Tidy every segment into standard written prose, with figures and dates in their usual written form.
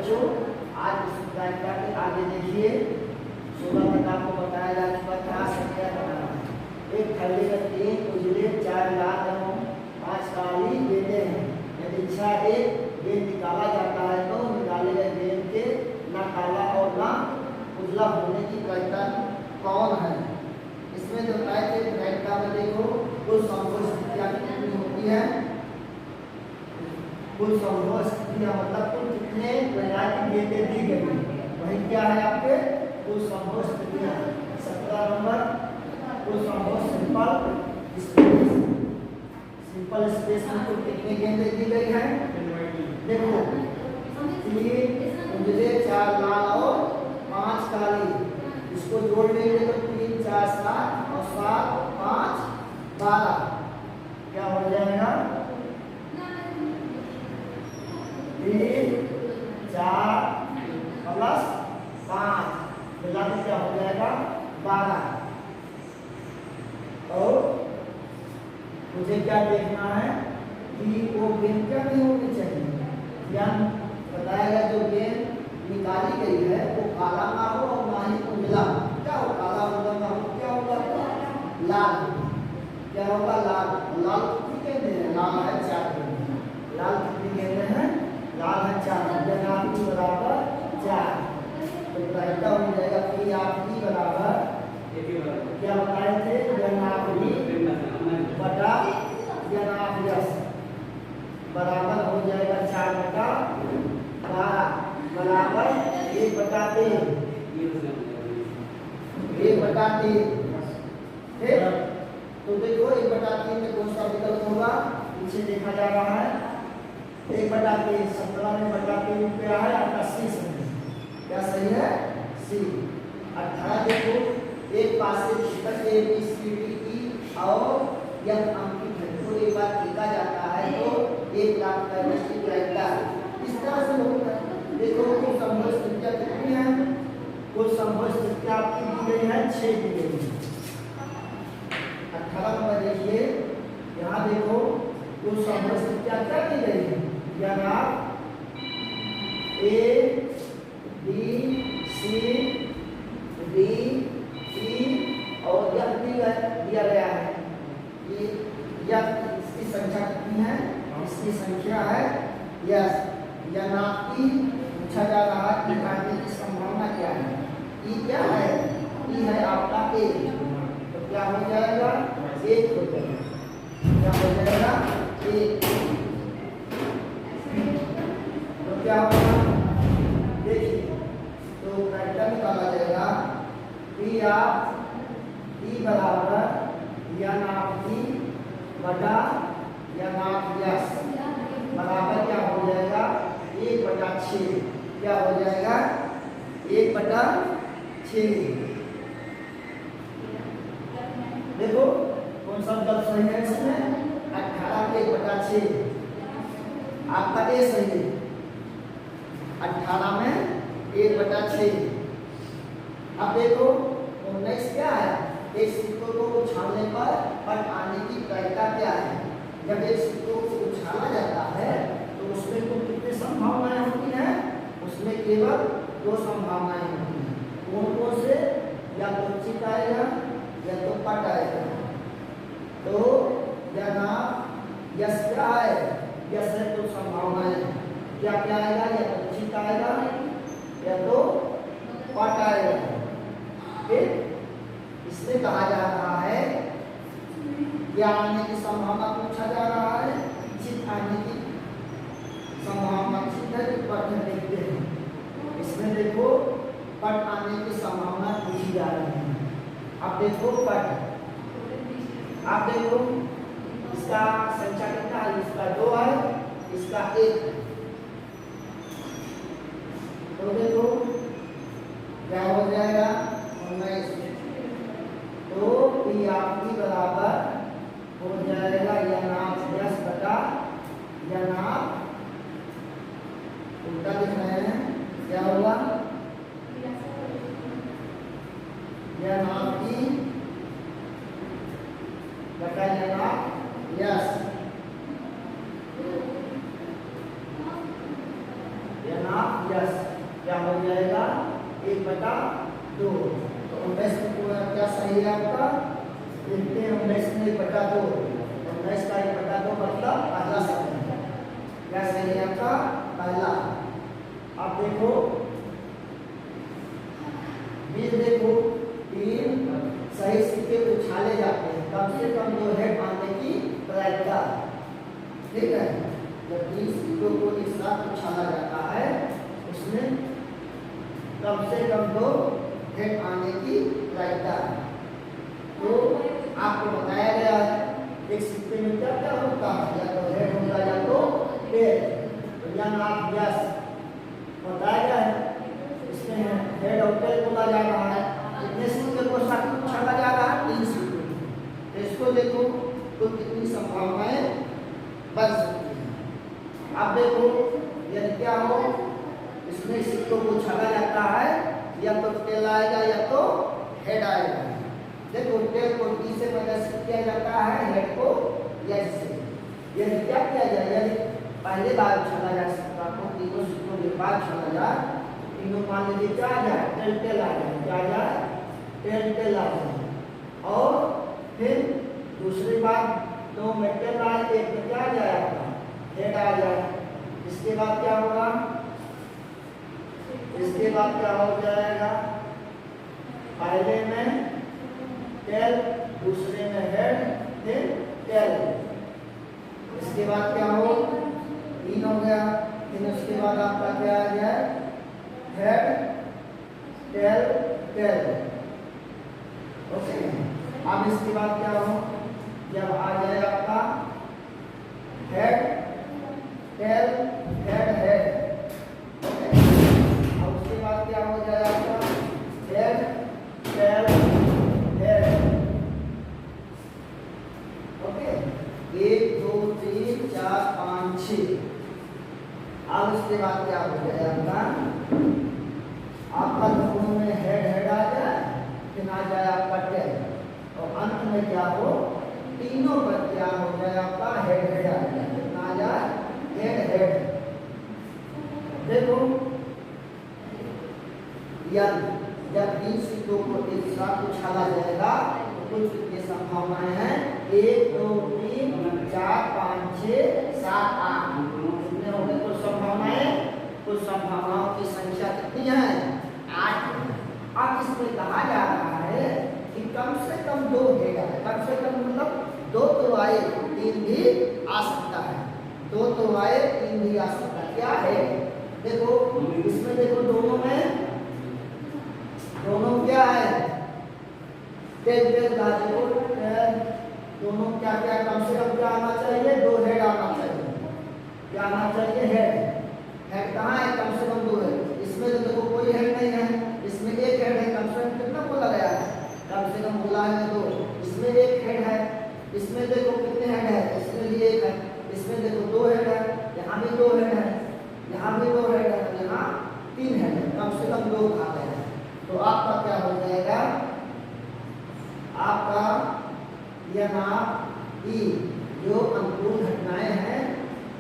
बच्चों, आज इस प्रायिकता के आगे देखिए 16 तक आपको बताया जा चुका था संख्या बनाना है। एक थैले में 3 उजले 4 लाल एवं 5 काली गेंदें हैं। यदि इच्छा एक गेंद निकाला जाता है तो निकाले गए गेंद के न काला और न उजला होने की प्रायिकता कौन है। इसमें जो बताए थे प्रायिकता में देखो कुल संभव स्थितियां कितनी होती है। कुल संभव स्थितियां मतलब कुल कितने प्रकार की गेंदें दी गई वही क्या है आपके कुल संभव स्थितियां। 17 नंबर कुल संभव सिंपल स्पेस। सिंपल स्पेस में कुल कितनी गेंदें दी गई है देखो 3 उजले 4 लाल और 5 काली। इसको जोड़ लेंगे तो 3 4 7 और 7 5 12 क्या हो जाएगा 3 4 प्लस 5 मिलाकर क्या हो जाएगा 12। और मुझे क्या देखना है कि वो गेंद क्या नहीं होनी चाहिए। ज्ञान बताया गया जो गेंद निकाली गई है वो काला ना हो और ना ही उजला। क्या हो काला उजला ना हो क्या होगा लाल। क्या होगा लाल। लाल कितनी गेंदें हैं लाल है 4 गेंदें। लाल कितनी गेंदें हैं लाल है 4। जनाब बराबर 4 तो प्रायिकता हो जाएगा कि आपकी बराबर क्या बताए थे जनाब बटा जनाब यस बराबर हो जाएगा 4 बटा 12 बराबर 1 बटा 3 1 बटा 3। ठीक तो देखो 1 बटा 3 में कौन सा विकल्प होगा पीछे देखा जा रहा है 1 बटा 3 17 में बटा 3 क्या है आपका सी सही क्या सही है सी। 18 देखो एक पास से पुस्तक A B C D E और यह अंकित है तो एक बार लिखा जाता है तो 1 लाख करने की प्रायिकता इस तरह से होता है। देखो कुल संभव स्थितियां कितनी है कुल संभव स्थितियां आपकी दी गई है 6 दी गई है। 18 नंबर देखिए यहाँ देखो कुल संभव स्थितियां क्या दी गई है या A B C D E और यह दिया गया है कि यह इसकी संख्या कितनी है इसकी संख्या है यस या ना ई पूछा जा रहा है कि आने की संभावना क्या है। ई क्या है ई है आपका ए तो क्या हो जाएगा 1 हो जाएगा क्या हो जाएगा 1 तो क्या होगा देखिए तो प्रायिकता निकाला जाएगा पी आप ई बराबर या नाप ई बटा या नाप यस बराबर क्या हो जाएगा 1 बटा 6 क्या हो जाएगा 1 बटा 6। देखो कौन सा विकल्प सही है इसमें 18 के 1 बटा 6 आपका ए सही है 18 में 1 बटा 6। अब देखो 19 क्या है एक सिक्कों को उछालने पर पट आने की प्रायिकता क्या है। जब एक सिक्कों को उछाला जाता है तो उसमें तो कितनी संभावनाएं होती हैं उसमें केवल 2 संभावनाएं होती हैं। कौन कौन से या तो चित आएगा या तो पट आएगा। तो या ना यस क्या है यस है तो संभावनाएं क्या क्या आएगा या तो चित आएगा या तो पट आएगा। फिर इसमें कहा जा रहा है क्या आने की संभावना पूछा जा रहा है चित आने की संभावना चित है कि पट है देखते हैं। इसमें देखो पट आने की संभावना पूछी जा रही है। अब देखो पट आप देखो इसका संख्या कितना है इसका 2 है इसका 1 है तो देखो क्या हो जाएगा 19 तो पी आपकी बराबर हो जाएगा या नाम 10 बटा या नाम उल्टा लिख रहे हैं क्या होगा या नाम की बटा या नाम यस जाएगा 1/2। तो 19 में पूरा क्या सही है आपका? देखते हैं 19 में 1/2, 19 का 1/2 मतलब पहला शब्द है। क्या सही है आपका? पहला। अब देखो बीच देखो 3 सही सिक्के उछाले जाते हैं, कम से कम 2 हेड मारने की प्रायिकता। ठीक है, जब 3 सिक्कों को एक साथ उछाला जाता है उसमें कम से कम 2 हेड आने की प्रायिकता। तो आपको बताया गया है एक सिक्के में क्या क्या होता है, या तो हेड होगा या तो टेल। तो यहाँ आप यस बताया गया है, इसमें हेड और टेल बोला जा रहा है। कितने सिक्के को साथ उछाला जा रहा है? 3 सिक्के। तो इसको देखो तो कितनी संभावनाएं बन सकती हैं। आप देखो यदि क्या हो, इसमें सिक्कों को उछाला जाता है, या तो टेल आएगा या तो हेड आएगा। देखो टेल को टी से प्रदर्शित किया जाता है, हेड को एस से। यदि क्या किया जाए, यदि पहले बार उछाला जा सकता है, तीनों सिक्कों के बाद उछाला जाए, तीनों मान लीजिए क्या आ जाए? टेल टेल आ जाए। क्या आ जाए? टेल टेल आ जाए। और फिर दूसरी बार 2 में टेल आए, 1 में क्या आ जाए आपका? हेड आ जाए। इसके बाद क्या होगा? इसके बाद क्या हो जाएगा? पहले में टेल, दूसरे में हेड, फिर टेल। इसके बाद क्या हो? 3 हो गया। फिर उसके बाद आपका क्या आ जाए? Head tail tell. ओके, अब इसके बाद क्या हो? जब आ जाए आपका head tail head head. Okay, अब उसके बाद क्या हो जाए आपका? Head tail head. ओके, 1 2 3 4 5 6। अब उसके बाद क्या हो जाए आपका? आपका दोनों में हेड हेड आ जाए, फिर आ जाए आपका टेल, और अंत में क्या हो? तीनों पर क्या हो जाए आपका? हेड हेड आ जाए, कितना आ जाए? Head head. देखो जब 3 सिक्कों को एक साथ उछाला जाएगा तो कुछ कितनी संभावनाएं हैं? 1 2 3 4 5 6 7 8। कितने हो गए कुछ संभावनाएं? कुछ संभावनाओं की संख्या कितनी है? 8। अब इसमें कहा जा रहा है कि कम से कम 2 हेड आए। कम से कम मतलब 2 तो आए, 3 भी आ सकता है। 2 तो आए, 3 भी आ सकता है। क्या है? देखो इसमें देखो दोनों में दोनों क्या है? टेल टेल का देखो दोनों क्या क्या कम से कम क्या आना चाहिए? 2 हेड आना चाहिए। क्या आना चाहिए? हेड। हेड कहाँ है? कम से कम 2 है। इसमें तो देखो कोई हेड नहीं है, इसमें 1 हेड है। कम से कम कितना बोला गया है? कम से कम बोला है 2। इसमें 1 हेड है, इसमें देखो कितने हेड है? इसमें भी 1 है, इसमें देखो 2 हेड है, यहाँ भी 2 हेड है, यहाँ भी 2 हेड है, यहाँ 3 हेड है। कम से कम 2 आ गए हैं। तो आपका क्या हो जाएगा? आपका यह नाम ई जो अनुकूल घटनाएं हैं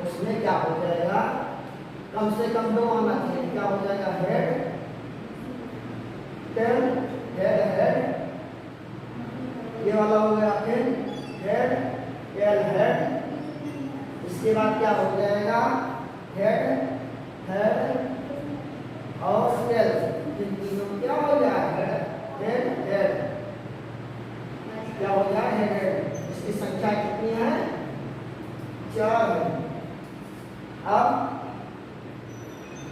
उसमें क्या हो जाएगा? कम से कम 2 आना चाहिए। क्या हो जाएगा? हेड टेल हेड हेड, ये वाला हो गया। फिर हेड टेल हेड। इसके बाद क्या हो जाएगा? हेड हेड और टेल। इन तीनों क्या हो जाए? Head head. क्या हो जाए? Head head. इसकी संख्या कितनी है? 4 है। अब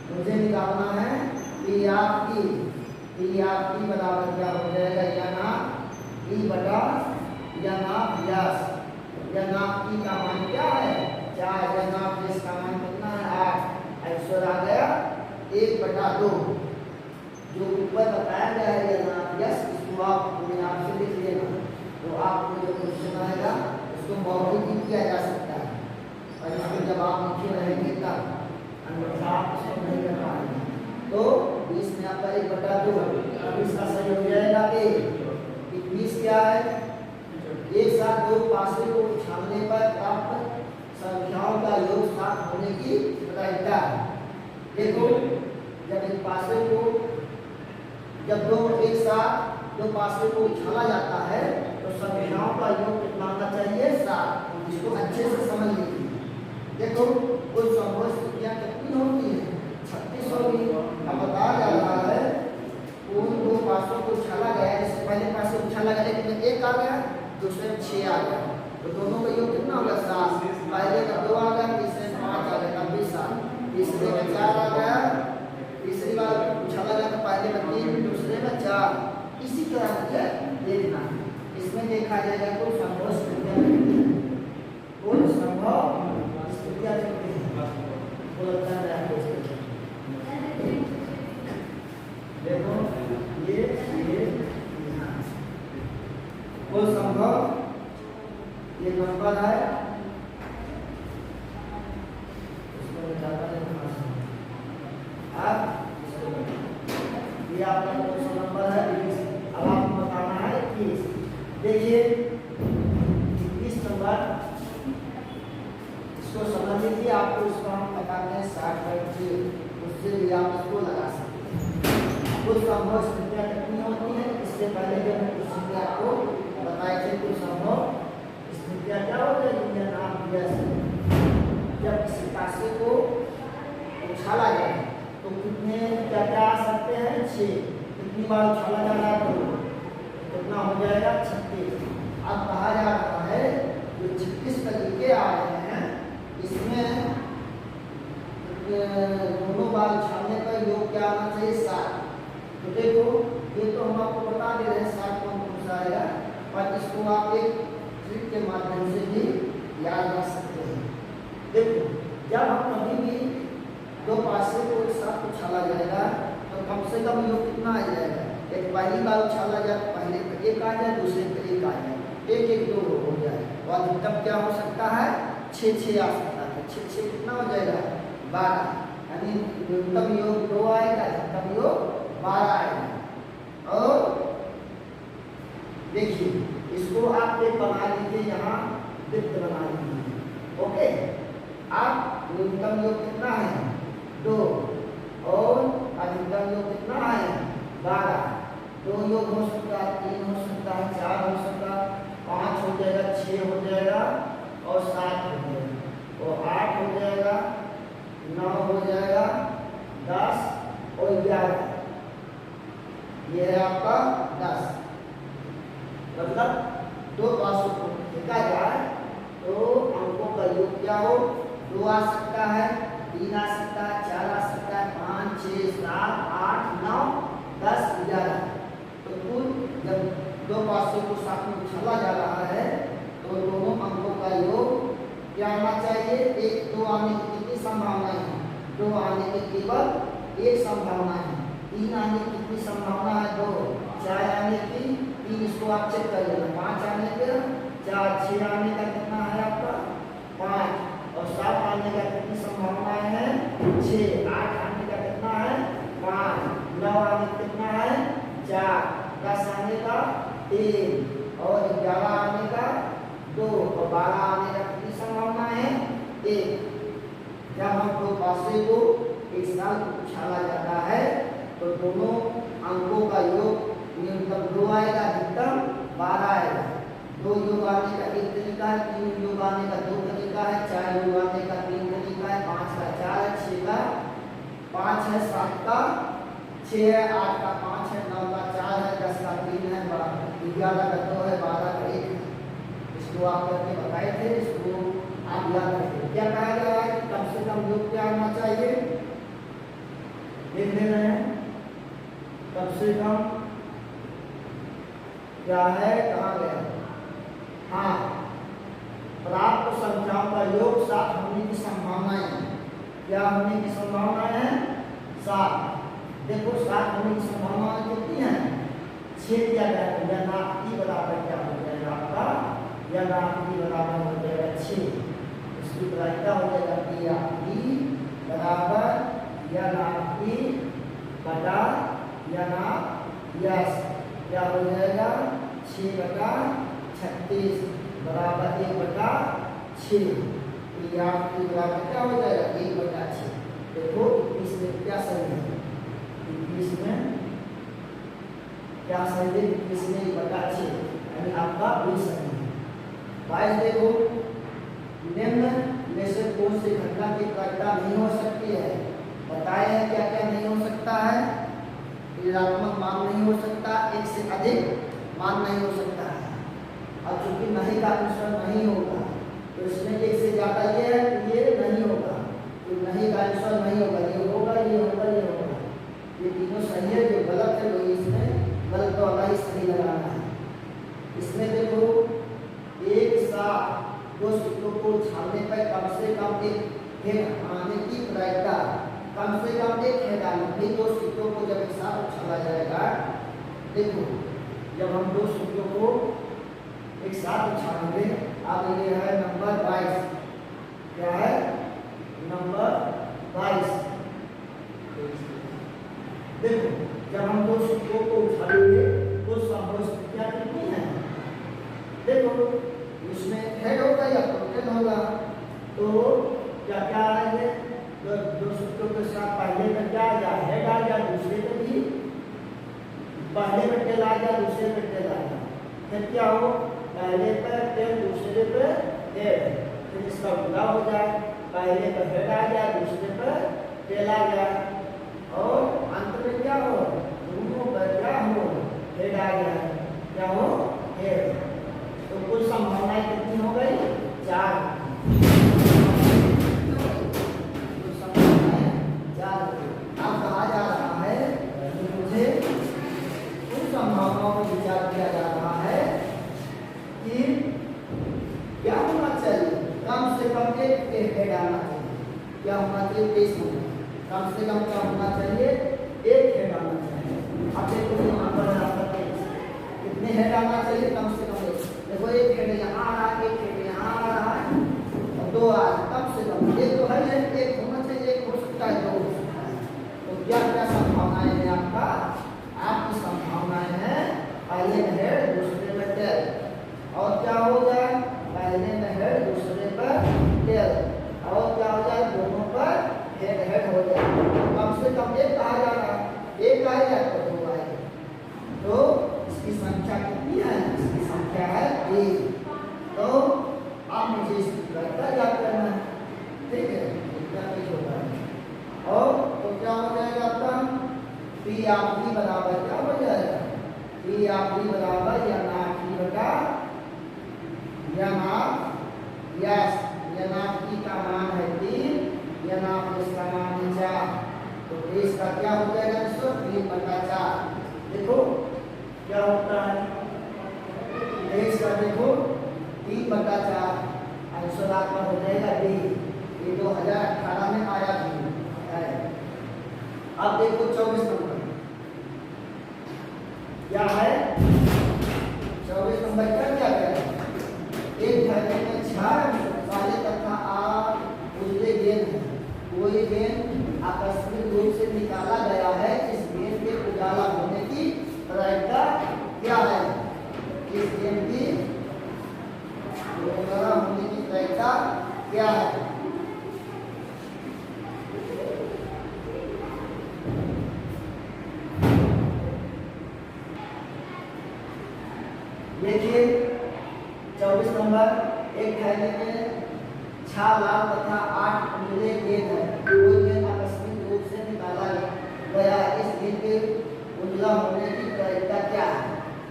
मुझे निकालना है P R E. P R E बराबर क्या हो जाएगा? या नाप ई बटा या नाप व्यास। या नाप ई का मान क्या है? 4। या नाप व्यास का मान कितना है? 8। आंसर आ गया 1/2। जो ऊपर बताया गया है या नाप व्यास, इसको आप अपने आप से लिख लेना। तो आपको जो क्वेश्चन आएगा उसको मौखिक भी किया जा सकता है, और इसको जब आप लिखे रहेंगे तब अन्यथा आप इसको नहीं कर पाएंगे। तो 20 में आपका 1/2 है। अब इसका सही हो जाएगा ए। 20 क्या है? एक साथ 2 पासे को उछालने पर प्राप्त संख्याओं का योग 7 होने की प्रायिकता है। देखो जब एक पासे को जब दो एक साथ दो पासे को उछाला जाता है तो संख्याओं का योग कितना होना चाहिए 7। इसको अच्छे से समझ लीजिए। देखो कुल संभव स्थितियां कितनी होती है 36 होगी। अब बताया जा रहा है उन दो पासों को उछाला गया, जैसे पहले पासे उछाला गया एक में 1 आ गया, दूसरे में 6 आ गया, तो दोनों का योग कितना होगा 7। पहले का 2 आ गया, तीसरे में 5 आ गया, तब भी 7। तीसरे में 4 आ गया, तीसरी बार उछाला गया तो पहले में 3, दूसरे में 4। इसी तरह से देखना इसमें देखा जाएगा कुल संभव स्थितियां कितनी हैं, कुल संभव स्थितियां कितनी हैं, बोलता है आपको देखो ये यहाँ कुल संभव ये नंबर है, इसको बताता है आप ये आपका कौन सा नंबर है। अब आपको बताना है 21। देखिए 21 नंबर इसको समझ लीजिए, आपको इसको हम बताते हैं 60 उससे भी आप इसको लगा सकते हैं। कुछ संभव स्थितियां कितनी होती है, इससे पहले जब मैं कुछ स्थितियां आपको बताए थे कुछ संभव स्थितियां क्या होती है जिनका नाम दिया जब किसी पासे को उछाला जाए तो कितने क्या क्या आ सकते हैं 6। कितनी बार उछाला जा रहा है तो कितना हो जाएगा 36। अब कहा जा रहा है जो 36 तरीके आ रहे हैं इसमें दोनों बार उछालने का योग क्या आना चाहिए 7। तो देखो ये तो हम आपको बता दे रहे हैं 7 कौन सा आएगा, पर इसको आप एक ट्रिक के माध्यम से भी याद रख सकते हैं। देखो जब हम कभी भी दो पासे को एक साथ उछाला जाएगा तो कम से कम योग कितना आ जाएगा, एक पहली बार उछाला जाए तो पहले पे 1 आ जाए, दूसरे पे 1 आ जाए, 1 1 2 हो जाए, और अधिकतम क्या हो सकता है 6 6 आ सकता है। 6 6 कितना हो जाएगा 12, यानी न्यूनतम योग 2 आएगा, अधिकतम योग 12 आएगा। और देखिए इसको आप एक बना लीजिए, यहाँ वृत्त बना लीजिए। ओके, आप न्यूनतम योग कितना है 2 और अधिकतम योग कितना है 12। 2 योग हो सकता है, 3 हो सकता है, 4 हो सकता है, 5 हो जाएगा, 6 हो जाएगा और 7 हो जाएगा और 8 हो जाएगा, 9 हो जाएगा, 10 और 11। ये है आपका 10। मतलब दो पासों को देखा जाए तो अंकों का योग क्या हो 2 आ सकता है, 3 आ सकता है, 4 आ सकता है, 5 6 7 8 9 10 11। तो कुल जब दो पासों को साथ में उछाला जा रहा है तो दोनों अंकों का योग क्या आना चाहिए 1 2 आने की कितनी संभावना है 2 आने की केवल 1 संभावना है, 3 आने की कितनी संभावना है 2, 4 आने की 3, इसको आप चेक कर लेना, 5 आने का 4, 6 आने का कितना है आपका 5 और 7 आने का कितनी संभावना है 6, 8 आने का कितना है 5, 9 आने का कितना है 4, 10 आने का 3 और 11 आने का 2 और 12 आने का कितनी संभावना है 1। जब हम दो पासे को एक साथ उछाला जाता है तो दोनों अंकों का योग न्यूनतम 2 आएगा, अधिकतम 12 आएगा। 2 योग आने का 1 तरीका है, 3 योग आने का 2 तरीका है, 4 योग आने का 3 तरीका है, 5 का 4 है, 6 का 5 है, 7 का 6 है, 8 का 5 है, 9 का 4 है, 10 का 3 है, 11 का 2 है, 12 का 1 है। इसको आप करके बताए थे, इसको आप याद रखें। क्या कहा जा रहा है कि कम से कम योग क्या आना चाहिए, देख ले रहे हैं कम से कम क्या है, कहाँ गया, हाँ प्राप्त संख्याओं का योग 7 होने की संभावनाएं है। क्या होने की संभावना है 7। देखो 7 होने की संभावनाएं कितनी है 6 दिया गया है, या नाप की बराबर क्या हो जाएगा आपका, या नाप की बराबर हो जाएगा 6। इसकी प्रायिकता हो जाएगा कि आपकी बराबर या नाप की बटा या नाप यस क्या हो जाएगा 6 बटा 36 बराबर 1 बटा 6। ये आपकी बराबर क्या हो जाएगा 1 बटा 6। देखो इसमें क्या सही है 21 में क्या सही है? 21 में 1/6 यानी आपका बी सही है। 22 देखो, निम्न में से कौन सी घटना की प्रायिकता नहीं हो सकती है? बताए हैं क्या क्या नहीं हो सकता है? ऋणात्मक मान नहीं हो सकता, एक से अधिक मान नहीं हो सकता है। अब चूंकि नहीं का अनुसरण नहीं होगा तो इसमें एक से ज्यादा ये है तो ये नहीं होगा, तो नहीं का अनुसरण नहीं होगा, ये होगा, ये होगा, ये होगा। ये तीनों सही है, जो गलत है वही इसमें गलत वाला ही सही लगाना है। इसमें देखो एक साथ दो सूत्रों को छानने पर कम से कम एक हेड आने की प्रायिकता कम से कम एक हेड आने की। दो सूत्रों को जब एक साथ उछाला जाएगा, देखो जब हम दो सूत्रों को एक साथ उछालेंगे, अब ये है नंबर 22, क्या है? नंबर 22। देखो जब हम दो सूत्रों को उछालेंगे तो संभव स्थितियां कितनी है? देखो इसमें हेड होगा या प्रोटन होगा, तो क्या क्या आएंगे? दो सूत्रों के साथ पहले में क्या आ जाए? हेड आ जाए, दूसरे में भी पहले में टेल आ जाए, दूसरे में टेल आ जाए। फिर क्या हो? पहले पर टेल, दूसरे पर हेड, फिर इसका उल्टा हो जाए, पहले पर हेड आ जाए, दूसरे पर टेल आ जाए, और अंत में क्या हो? दोनों पर क्या हो? हेड आ जाए, क्या हो? हेड। तो कुल संभावनाएं कितनी हो गई? 4। कुल संभावनाएं 4। अब कहा जा रहा है कि मुझे उन संभावनाओं पर विचार किया जा रहा है कि क्या होना चाहिए? कम से कम एक हेड आना चाहिए। क्या होना चाहिए? 23 होना। कम से कम क्या होना चाहिए? एक हेड आना चाहिए। अब देखो यहाँ पर कितने हेड आना चाहिए? कम से कम एक। देखो एक हेड यहाँ आ रहा है, एक हेड यहाँ आ रहा है, और दो आ रहा है। कम से कम एक तो है, एक होना चाहिए, एक हो सकता है, दो हो सकता है। तो क्या क्या संभावनाएं हैं आपका? आपकी संभावनाएं हैं पहले में हेड, दूसरे में टेल, और क्या हो जाए? पहले में हेड, दूसरे पर टेल, और क्या हो जाए? दोनों पर हेड हेड हो जाए। कम से कम एक कहा जा रहा है, एक आएगा तो दो आएगा, तो इसकी संख्या कितनी है? इसकी संख्या है 1। तो अब मुझे इसकी प्रायिकता याद करना है, ठीक है? इतना कुछ होता है। और तो क्या हो जाएगा आपका? पी आप भी बराबर क्या हो जाएगा? पी आप भी बराबर या ना की बटा या ना यस, या ना की का मान है 3, या ना इसका मान है 4, तो इसका क्या हो जाएगा? 3/4। देखो क्या होता है? इसका देखो 3/4 आंसर आपका हो जाएगा डी। ये 2018 में आया है। अब देखो 24 नंबर क्या है? 24 नंबर क्या है? एक धरने में 6 काले तथा 8 उजले गेंद है। कोई गेंद आकस्मिक रूप से निकाला गया है, इस गेंद के उजाला होने की प्रायिकता क्या है? इस गेंद की उजाला होने की प्रायिकता क्या है? देखिए 24 नंबर एक थैले में 6 लाल तथा 8 उजले गेंद है। कोई गेंद आकस्मिक रूप से निकाला गया, इस गेंद के उजला होने की प्रायिकता क्या है?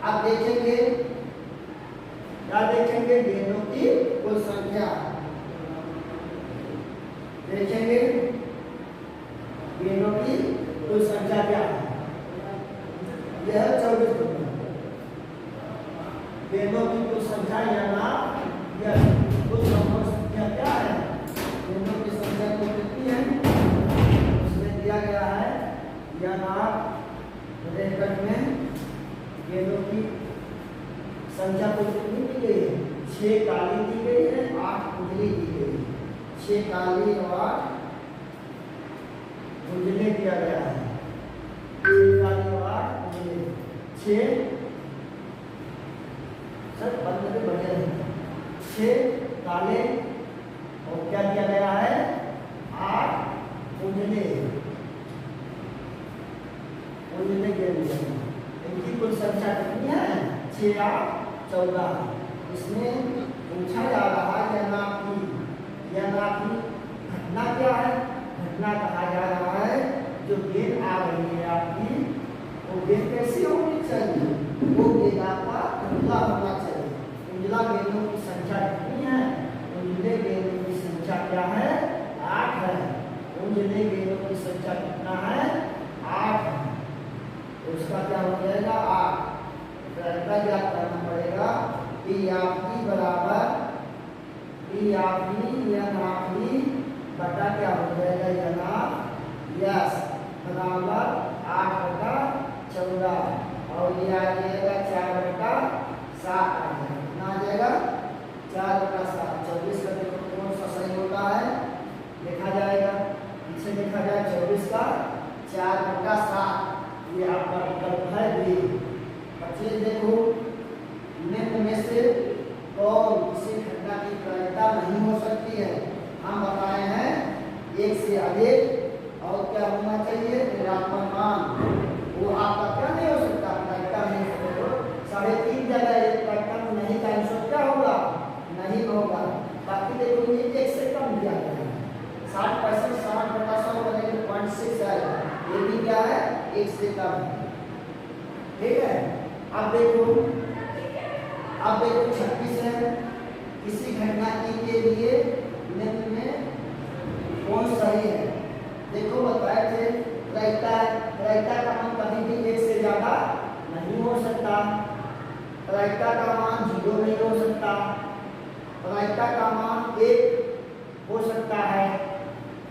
आप देखेंगे, क्या देखेंगे? गेंदों की कुल संख्या देखेंगे, गेंदों की कुल संख्या क्या है? यह 24 नंबर गेंदों की कुल संख्या या ना यह कुल संभव संख्या क्या है? गेंदों की संख्या को कितनी है? उसमें दिया गया है या ना ब्रैकेट में गेंदों की संख्या को कितनी दी गई है? 6 काली दी गई है, 8 उजली दी गई है। 6 काली और 8 उजले दिया गया है। 6 काली और 8 उजले, 6 सर बंद में बढ़िया है। 6 काले और क्या दिया गया है? 8 उजले। 14। इसमें पूछा जा रहा है यह नापी घटना क्या है? घटना कहा जा रहा है जो गेंद आ रही है आपकी, वो गेंद कैसी होनी चाहिए? वो गेंद आपका कुंडला होना चाहिए। कुंडला गेंदों की संख्या कितनी है? कुंडले गेंदों की संख्या क्या है? 8 है। कुंडले गेंदों की संख्या कितना है? 8 है। तो उसका क्या हो जाएगा? 8। तो याद करना पड़ेगा पी आपकी बराबर पी आपकी या नापी बटा क्या हो जाएगा? या नाप यस बराबर 8/14 और ये आ जाएगा 4/7 आ जाएगा। कितना आ जाएगा? 4/7। 24 का देखो कौन सा सही होता है, देखा जाएगा। पीछे देखा जाए 24 का 4/7, ये आपका विकल्प है बी। 25 देखो, निम्न में से कौन किसी घटना की प्रायिकता नहीं हो सकती है? हम बताए हैं एक से अधिक और क्या होना चाहिए? ऋणात्मक मान। वो आपका क्या नहीं हो सकता? प्रायिकता नहीं हो सकता। 3.5 जगह एक प्रायिकता नहीं का आंसर क्या होगा? नहीं होगा। बाकी देखो ये 1 से कम दिया गया है। 60% 60/100 बनेगा 0.6 है। ये भी क्या है? 1 से कम। ठीक है। अब देखो 26 है। किसी घटना के लिए निम्न में कौन सही है? देखो बताए थे प्रायिकता का मान कभी भी 1 से ज्यादा नहीं हो सकता। प्रायिकता का मान 0 नहीं हो सकता। प्रायिकता का मान 1 हो सकता है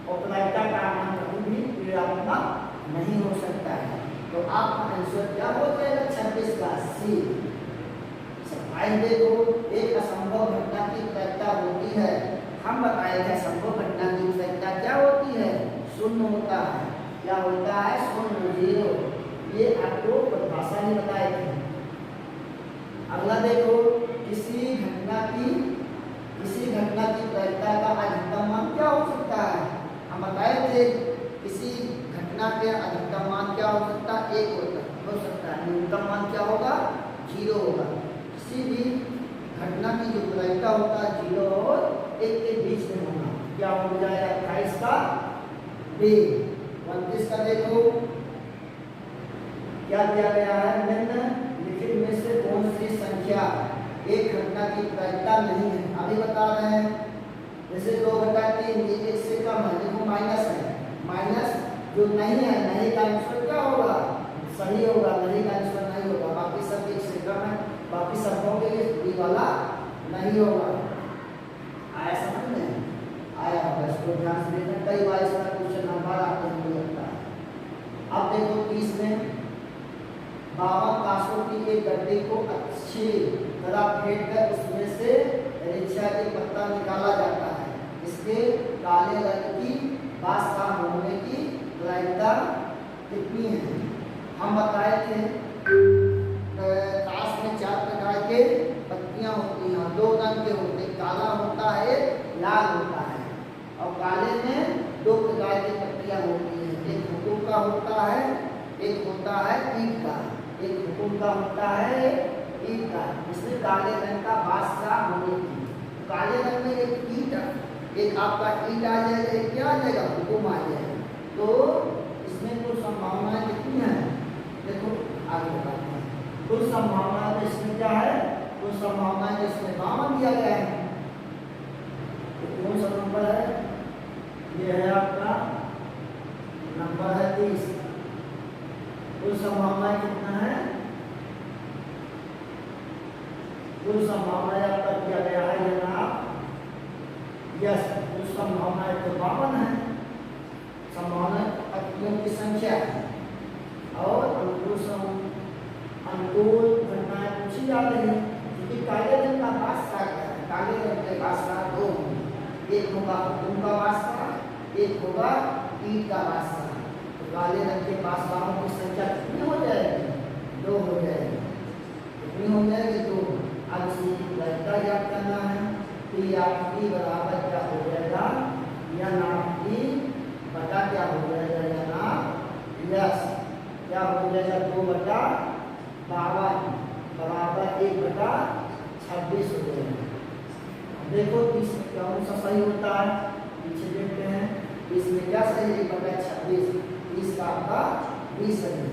और प्रायिकता का मान कभी भी ऋणात्मक नहीं हो सकता है। तो आपका आंसर क्या हो जाएगा? 26 का सी। आइए देखो, एक असंभव घटना की प्रायिकता होती है। हम बताए थे असंभव घटना की प्रायिकता क्या होती है? 0 होता है। क्या होता है? 0 0। ये आपको परिभाषा ही बताए थे। अगला देखो, किसी घटना की प्रायिकता का अधिकतम मान क्या हो सकता है? हम बताए थे किसी घटना के अधिकतम मान क्या हो सकता है? 1 हो सकता है। न्यूनतम मान क्या होगा? 0 होगा। किसी भी घटना की जो प्रायिकता होता है 0 और 1 के बीच में होना। क्या हो जाएगा? 28 का बी। 29 का देखो क्या दिया गया है? निम्नलिखित में से कौन सी संख्या एक घटना की प्रायिकता नहीं है? अभी बता रहे हैं जैसे 2/3 ये 1 से कम है। देखो माइनस है। माइनस जो नहीं है, नहीं का आंसर क्या होगा? सही होगा। नहीं का आंसर नहीं होगा। बाकी सब 1 से कम है। बाकी सब होंगे, ये बी वाला नहीं होगा। आया समझ में? आया होगा। इसको ध्यान से देखना, कई बार इसका क्वेश्चन नंबर आपको नहीं लगता है। अब देखो 30 में 52 ताशों की एक गड्ढे को अच्छी तरह फेंट कर उसमें से रेशा के पत्ता निकाला जाता है। इसके काले रंग की बादशाह होने की प्रायिकता कितनी है? हम बताए थे ताश में 4 प्रकार के पत्तियां होती हैं, 2 रंग के होते हैं, काला होता है, लाल होता है। और काले में 2 प्रकार की पत्तियां होती हैं, एक हुकुम का होता है, एक होता है ईंट का। एक हुकुम का होता है, ईंट का। इसमें काले रंग का बादशाह होने की, काले रंग में एक ईंट, एक आपका ईंट आ जाएगा, एक क्या आ जाएगा? हुकुम आ जाएगा। तो इसमें कुछ संभावनाएं कितनी है? देखो आगे बताते हैं। कुछ संभावनाएं तो इसमें क्या है? कुछ संभावनाएं इसमें 52 दिया गया है। तो कौन सा नंबर है? ये है आपका नंबर है 30। कुल संभावनाएं कितना है? कुल संभावनाएं आपका दिया गया है जनाब यस। कुल संभावनाएं तो 52 है। संभावना पत्तियों की संख्या है और अनुकूल घटनाएं पूछी जा रही है। क्योंकि काले रंग का बादशाह क्या है? काले रंग के बादशाह 2 होंगे, एक होगा हुकुम का बादशाह, एक होगा ईंट का बादशाह। तो काले रंग के बादशाहों की संख्या कितनी हो जाएगी? 2 हो जाएगी। कितनी हो जाएगी? 2। अब इसकी प्रायिकता याद करना है। पी आपकी बराबर क्या हो जाएगा? या नाम की बटा क्या हो जाएगा? या नाम यस क्या हो जाएगा? 2/52 बराबर 1/3। 26 हो जाएगा। देखो 30 कौन सा सही होता है, पीछे देखते हैं। इसमें क्या सही है, 1/26, 30 का आपका 20 सही है।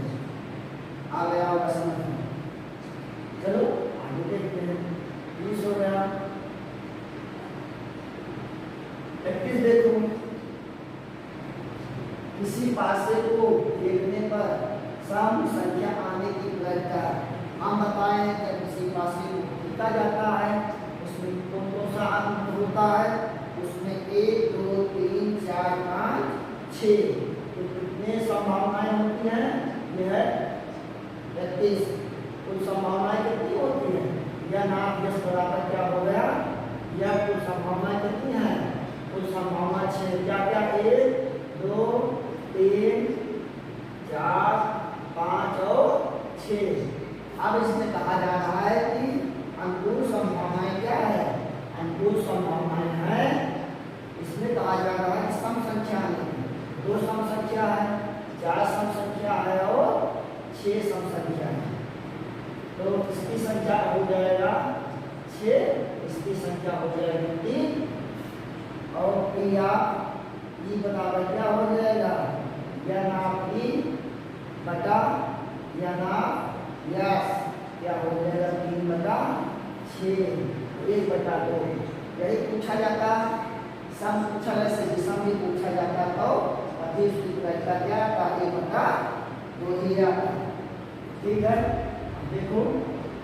आ गया होगा समझ में। चलो आगे देखते हैं। 20 हो गया। 31 देखो, किसी पासे को देखने पर सम संख्या आने की प्रवृत्ति है। हम बताएं जब किसी पासे को देखा जाता है उसमें कौन कौन सा अंक होता है, उसमें 1 2 3 4 5 6, तो कितने संभावनाएं होती हैं, यह है 33। कुल संभावनाएं कितनी होती है, यह नाम यस बराबर क्या हो गया, यह कुल संभावनाएं कितनी है, कुल संभावना 6। क्या क्या, 1 2 3 4 5 और 6। अब इसमें कहा जा रहा है कि अनुकूल संभावनाएं क्या है, अनुकूल संभावनाएं है। इसमें कहा जा रहा है कि सम संख्या नहीं, 2 सम संख्या है, 4 सम संख्या है और 6 सम संख्या है। तो इसकी संख्या हो जाएगा 6, इसकी संख्या हो जाएगी 3 और पी आप ई बराबर क्या हो जाएगा, या नाप ई बटा या नाप यस क्या हो जाएगा, 3/6, 1/2। यही पूछा जाता, सम पूछा वैसे विषम भी पूछा जाता तो 25 की प्रवृत्ति क्या था, 1/2 ही आता। ठीक है, देखो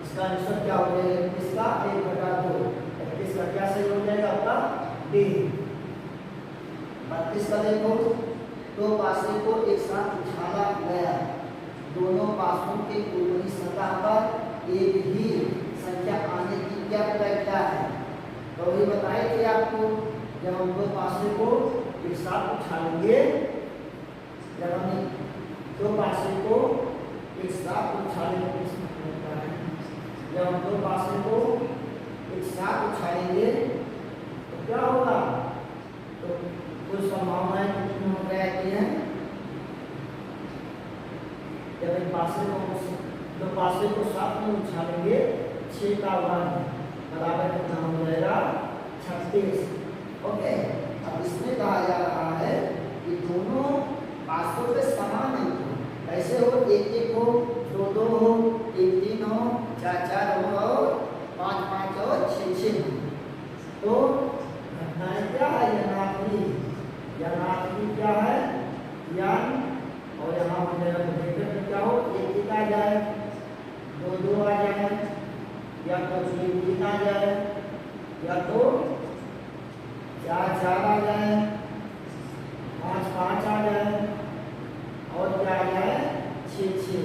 इसका आंसर क्या हो जाएगा, इसका 1/2, इसका क्या सही हो जाएगा आपका डी। 32 का देखो, 2 पासे को एक साथ उछाला गया, दोनों पासों के ऊपरी सतह पर एक ही संख्या आने की क्या प्रवृत्ति है। तो ये बताए थे आपको, जब हम 2 पासे को एक साथ उछालेंगे, जब हम 2 पासे को एक साथ उछालेंगे, जब हम 2 पासे को एक साथ उछालेंगे तो क्या होगा, तो कुछ संभावनाएं कितनी हो जाती हैं, जब एक पासे को 2 पासे को साथ में उछालेंगे, 6 का 1 बराबर कितना हो जाएगा, 36। ओके, अब इसमें कहा जा रहा है कि दोनों पासों पे समान अंक हो, ऐसे हो 1-1 हो, 2-2 हो, 3-3 हो, 4-4 हो और 5-5 और 6-6 हो। तो घटनाएं क्या है, यनात्मक क्या है, यान, और यहाँ हो जाएगा ब्रैकेट क्या हो, 1-1 आ जाए, 2-2 आ जाए, या तो 3-3 आ जाए, या तो 4-4 आ जाए, 5-5 आ जाए और क्या आ जाए 6-6।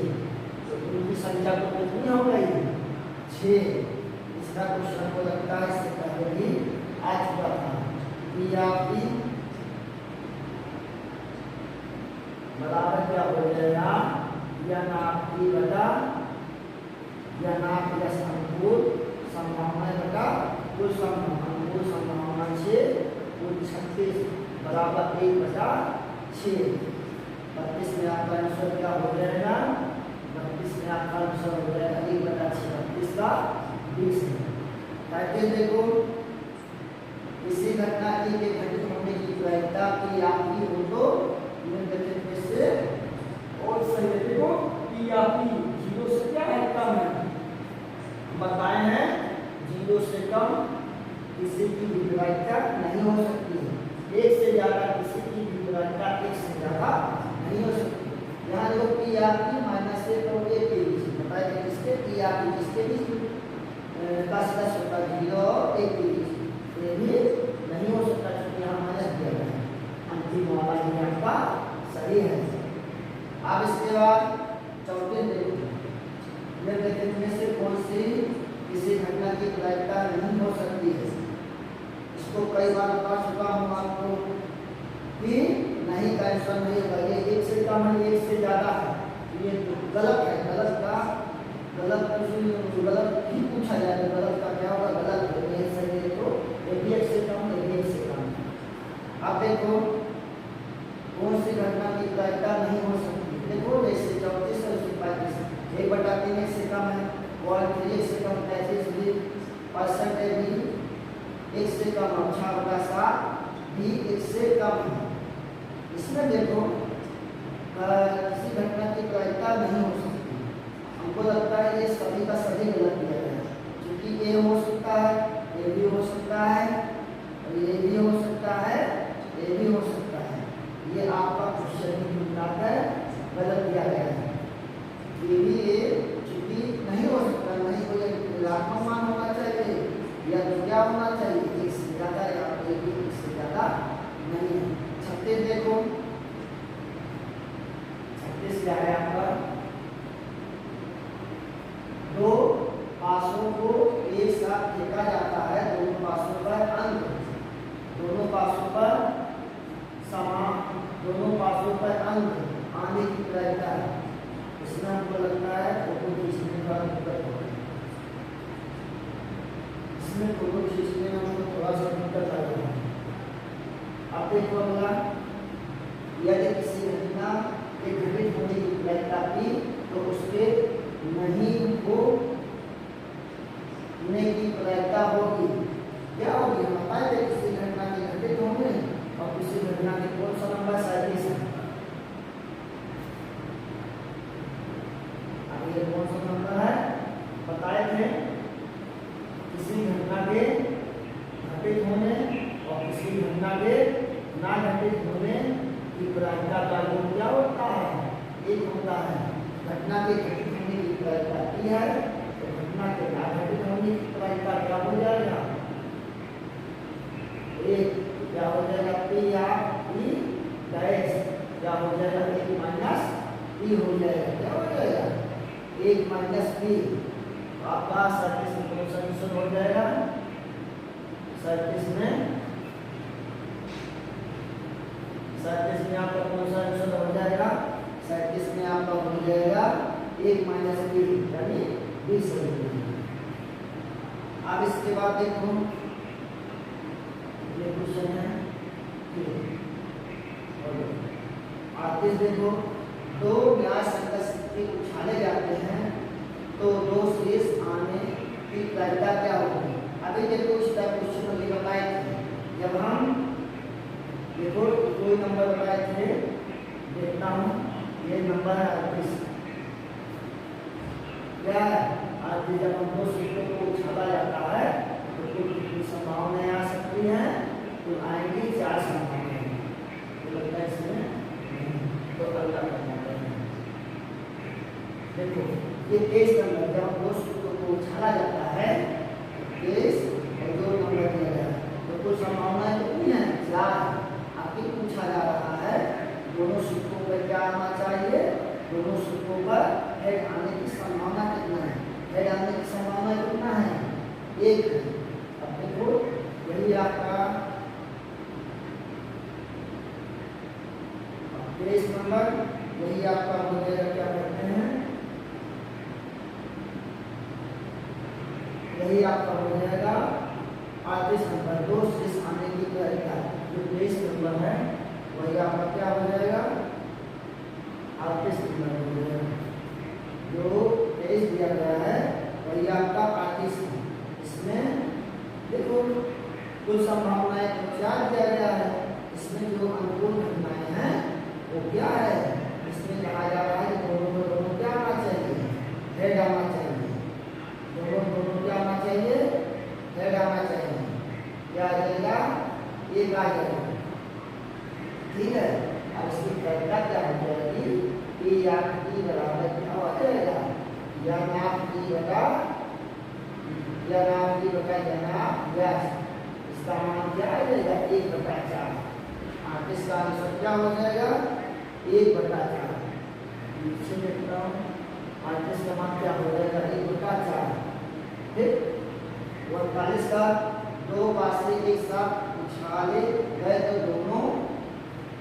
तो उनकी संख्या तो कितनी हो गई, 6। इसका क्वेश्चन को लगता है इससे पहले भी आ चुका था। बराबर क्या हो जाएगा, या नाप की बटा या नाप यस अनुकूल संभावना बटा कुल अनुकूल संभावना 6 कुल 36 बराबर 1/6। 32 में आपका आंसर क्या हो जाएगा, 32 में आपका आंसर हो जाएगा 1/6, 32 का 20 है। ताकि देखो इसी घटना की के घटित होने की प्रवृत्ति की आपकी हो तो से और सही है। देखो पी आपकी 0 से क्या है, कम है, बताए हैं 0 से कम किसी की भी प्रवृत्ति नहीं हो सकती है, 1 से ज्यादा किसी की भी प्रवृत्ति 1 से ज्यादा नहीं हो सकती। यहाँ देखो पी आपकी -1 और 1 के बीच बताए थे, किसके पी आपकी जिसके बीच 10 होता है 0 और 1 के बीच, ये भी नहीं हो सकता क्योंकि यहाँ माइनस दिया गया है। अंतिम वाला ये आपका सही है। अब इसके बाद चौथे में से कौन सी किसी घटना की प्रवृत्ति नहीं हो सकती है। इसको कई बार बता चुका हूँ आपको कि नहीं का आंसर नहीं होगा, ये 1 से कम है 1 से ज्यादा है, ये गलत है। गलत ही पूछा जाए तो गलत का क्या होगा, गलत है, ये सही है। तो ये भी 1 से कम है, ये 1 से कम है। अब देखो कौन सी घटना की प्रवृत्ति नहीं हो सकती। देखो जैसे 34 और 35 1/3 1 से कम है, और 3 1 से कम 35 भी परसेंट है बी, एक से कम है, 6/7 भी एक से कम है। इसमें देखो किसी घटना की प्रायिकता नहीं हो सकती। हमको लगता है ये सभी का सभी गलत दिया गया है, क्योंकि ए हो सकता है, ए भी हो सकता है, और ये भी हो सकता है, ए भी हो सकता है। ये आपका क्वेश्चन ही मिलता है, गलत दिया गया है। ये भी ए चूंकि नहीं हो सकता, नहीं कोई ऋणात्मक मान होना चाहिए या तो क्या होना चाहिए, एक से ज़्यादा या एक से ज़्यादा नहीं है। 36 देखो, 36 क्या है आपका, दो पासों को एक साथ फेंका जाता है, दोनों पासों पर अंक, दोनों पासों पर समान, दोनों पासों पर अंक आने की प्रायिकता है। इसमें हमको लगता है फोटो खींचने का दिक्कत होगा, इसमें फोटो खींचने में हमको थोड़ा सा दिक्कत आ रहा है। अब देखो अगला, यदि किसी घटना के घटित होने की प्रायिकता थी तो उसके नहीं होने की प्रायिकता होगी। क्या होगी, हम बताए थे किसी घटना के घटित होने और किसी घटना के कौन सा नंबर 37 है, अब ये कौन सा नंबर है बताए थे, किसी घटना के घटित होने और किसी घटना के ना घटित होने की प्रायिकता का योग क्या होता है, एक होता है। घटना के घटित होने की प्रायिकता की है तो घटना के ना घटित होने की प्रायिकता क्या हो जाएगा, एक क्या हो जाएगा, पी या पी डैश क्या हो जाएगा, एक माइनस पी हो जाएगा, क्या हो जाएगा, एक माइनस पी। आपका 37 में कौन सा आंसर हो जाएगा, 37 में आपका कौन सा आंसर हो जाएगा, 37 में आपका हो जाएगा एक माइनस बी यानी 20 हो जाएगा। अब इसके बाद देखो ये क्वेश्चन है 38, देखो दो न्याय संगत सिक्के उछाले जाते हैं तो दो शेष आने की प्रायिकता क्या होगी। अभी देखो इस टाइप क्वेश्चन में बताए थे, जब हम देखो कोई नंबर बताए थे, देखता हूँ ये नंबर है 38, क्या है 38, जब हम दो सिक्कों को उछाला जाता है तो कुल कितनी संभावनाएं आ सकती हैं, तो आएंगी 4 संभावनाएं, तो लगता है इसमें तो अगला करना है। देखो ये 23 नंबर, जब हम दो सिक्कों को उछाला जाता है 23 और 2 नंबर दिया गया तो कुल संभावनाएं कितनी है, 4। पूछा जा रहा है दोनों सिक्कों पर क्या आना चाहिए, दोनों सिक्कों पर हेड आने की संभावना कितना है, हेड आने की संभावना कितना है, 1। अब देखो यही आपका 23 नंबर, यही आपका हो जाएगा, क्या कहते हैं, यही आपका हो जाएगा 38 नंबर, दो शेष आने की प्रायिकता। जो 23 नंबर है वही आपका क्या हो जाएगा, 38 नंबर हो जाएगा। जो 23 दिया गया है वही आपका 38 है। इसमें देखो कुल संभावनाएं तो 4 दिया गया है, इसमें जो अनुकूल घटनाएं हैं वो क्या है, इसमें कहा जा रहा है दोनों क्या आना चाहिए, हेड आना चाहिए, दोनों क्या आना चाहिए, हेड आना चाहिए, क्या आ जाएगा, एक आ जाएगा, ठीक है। अब इसकी प्रायिकता क्या हो जाएगी, ए या टी बराबर क्या हो जाएगा, या नाप टी बटा व्यास, इसका मान क्या आ जाएगा, 1/4। इसका आंसर क्या हो जाएगा, 1/4। नीचे लिखता हूँ, 38 का मान क्या हो जाएगा, 1/4। ठीक, 48 का दो पासे एक साथ उछाले गए तो दोनों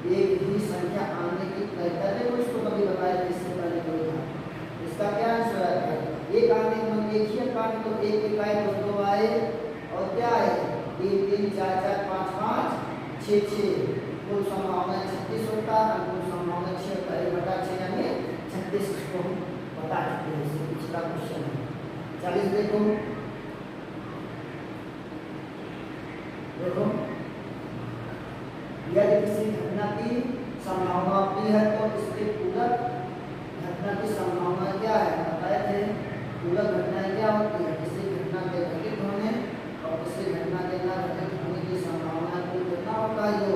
एक ही संख्या आने की प्रायिकता, देखो इसको कभी बताया इससे पहले कोई था, इसका क्या आंसर है, एक आने में एक ही काट तो एक आए तो 2 आए और क्या है 3 3 4 4 5 5 6 6, कुल संभावना 36 होता है, कुल संभावना 6 होता है, 1/6 यानी 36 इसको हम बता सकते हैं। इससे पिछला क्वेश्चन है 40, देखो देखो, यदि किसी घटना की संभावना होती है तो इसके उलट घटना की संभावना क्या है, बताए थे। उलट घटनाएं क्या होती है, किसी घटना के घटित होने और किसी घटना के न घटित होने की संभावना को कितना होता है, जो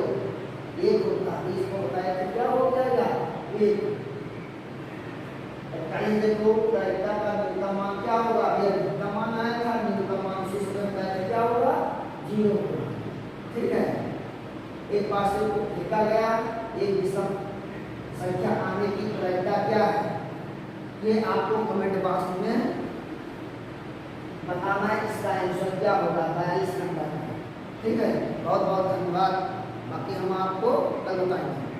एक होता है। इसको बताया थे क्या हो जाएगा, एक। कहीं देखो प्रायिकता का न्यूनतम मान क्या होगा, यह न्यूनतम मान आएगा, न्यूनतम मान से इसका क्या होगा, 0 होगा। ठीक है, एक पास से फेंका गया, एक विषम संख्या आने की प्रायिकता क्या है, ये आपको कमेंट बॉक्स में बताना है। इसका आंसर क्या होगा, 42 नंबर। ठीक है, बहुत बहुत धन्यवाद। बाकी हम आपको कल बताएंगे।